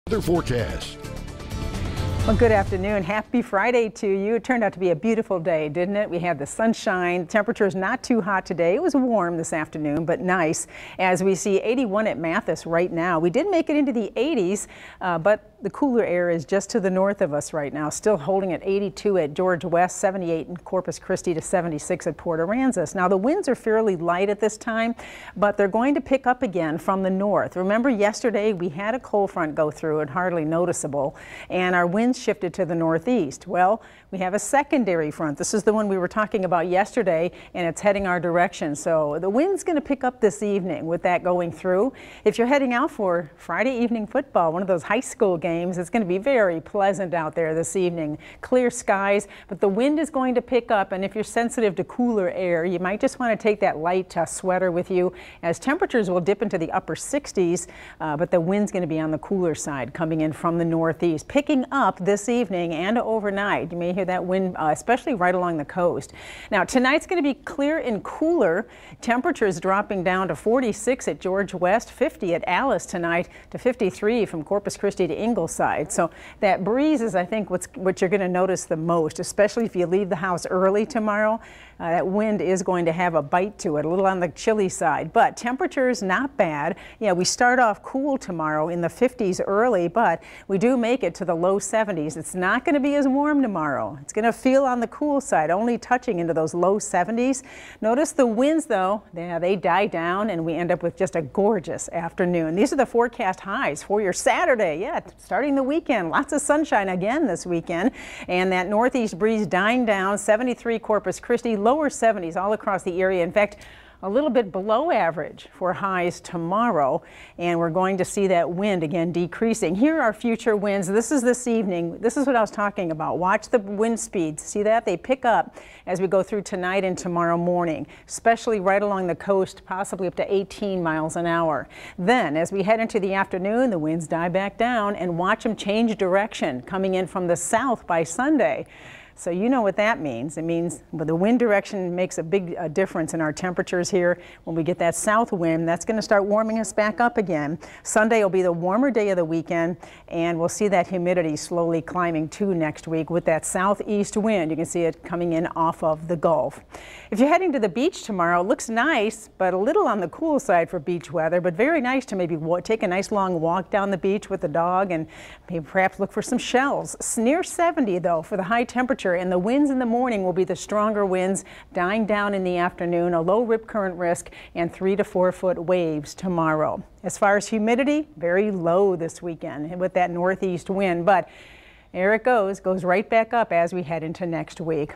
Weather forecast. Well, good afternoon. Happy Friday to you. It turned out to be a beautiful day, didn't it? We had the sunshine. Temperature is not too hot today. It was warm this afternoon, but nice. As we see 81 at Mathis right now. We did make it into the 80s, but the cooler air is just to the north of us right now. Still holding at 82 at George West, 78 in Corpus Christi to 76 at Port Aransas. Now the winds are fairly light at this time, but they're going to pick up again from the north. Remember yesterday we had a cold front go through and hardly noticeable, and our winds shifted to the northeast. Well, we have a secondary front. This is the one we were talking about yesterday, and it's heading our direction. So the wind's going to pick up this evening with that going through. If you're heading out for Friday evening football, one of those high school games, it's going to be very pleasant out there this evening. Clear skies, but the wind is going to pick up, and if you're sensitive to cooler air, you might just want to take that light sweater with you, as temperatures will dip into the upper 60s, but the wind's going to be on the cooler side coming in from the northeast, picking up this evening and overnight. You may hear that wind, especially right along the coast. Now tonight's going to be clear and cooler. Temperatures dropping down to 46 at George West, 50 at Alice tonight, to 53 from Corpus Christi to Ingleside. So that breeze is, I think, what you're going to notice the most, especially if you leave the house early tomorrow. That wind is going to have a bite to it, a little on the chilly side, but temperatures not bad. Yeah, we start off cool tomorrow in the 50s early, but we do make it to the low 70s. It's not going to be as warm tomorrow. It's going to feel on the cool side, only touching into those low 70s. Notice the winds, though, they die down, and we end up with just a gorgeous afternoon. These are the forecast highs for your Saturday. Yeah, starting the weekend. Lots of sunshine again this weekend, and that northeast breeze dying down. 73 Corpus Christi, lower 70s all across the area. In fact, a little bit below average for highs tomorrow, and we're going to see that wind again decreasing. Here are future winds. This is this evening. This is what I was talking about. Watch the wind speeds. See that? They pick up as we go through tonight and tomorrow morning, especially right along the coast, possibly up to 18 miles an hour. Then as we head into the afternoon, the winds die back down, and watch them change direction, coming in from the south by Sunday. So you know what that means. It means the wind direction makes a big difference in our temperatures here. When we get that south wind, that's going to start warming us back up again. Sunday will be the warmer day of the weekend, and we'll see that humidity slowly climbing too next week with that southeast wind. You can see it coming in off of the Gulf. If you're heading to the beach tomorrow, it looks nice, but a little on the cool side for beach weather, but very nice to maybe take a nice long walk down the beach with the dog and maybe perhaps look for some shells. Near 70 though for the high temperature. And the winds in the morning will be the stronger winds, dying down in the afternoon, a low rip current risk, and 3 to 4 foot waves tomorrow. As far as humidity, very low this weekend with that northeast wind, but there it goes right back up as we head into next week.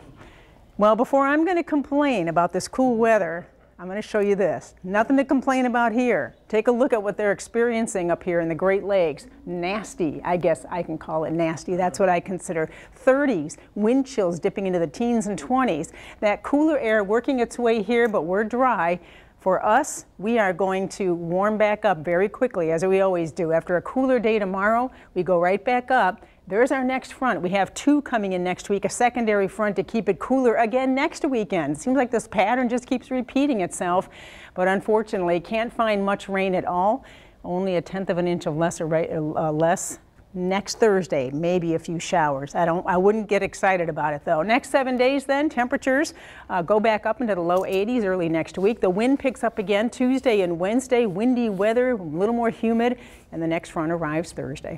Well, before I'm going to complain about this cool weather, I'm going to show you this. Nothing to complain about here. Take a look at what they're experiencing up here in the Great Lakes. Nasty, I guess I can call it nasty. That's what I consider. 30s, wind chills dipping into the teens and 20s. That cooler air working its way here, but we're dry. For us, we are going to warm back up very quickly, as we always do. After a cooler day tomorrow, we go right back up. There's our next front. We have two coming in next week, a secondary front to keep it cooler again next weekend. It seems like this pattern just keeps repeating itself, but unfortunately can't find much rain at all. Only 1/10 of an inch of less next Thursday, maybe a few showers. I wouldn't get excited about it though. Next 7 days then, temperatures go back up into the low 80s early next week. The wind picks up again Tuesday and Wednesday, windy weather, a little more humid, and the next front arrives Thursday.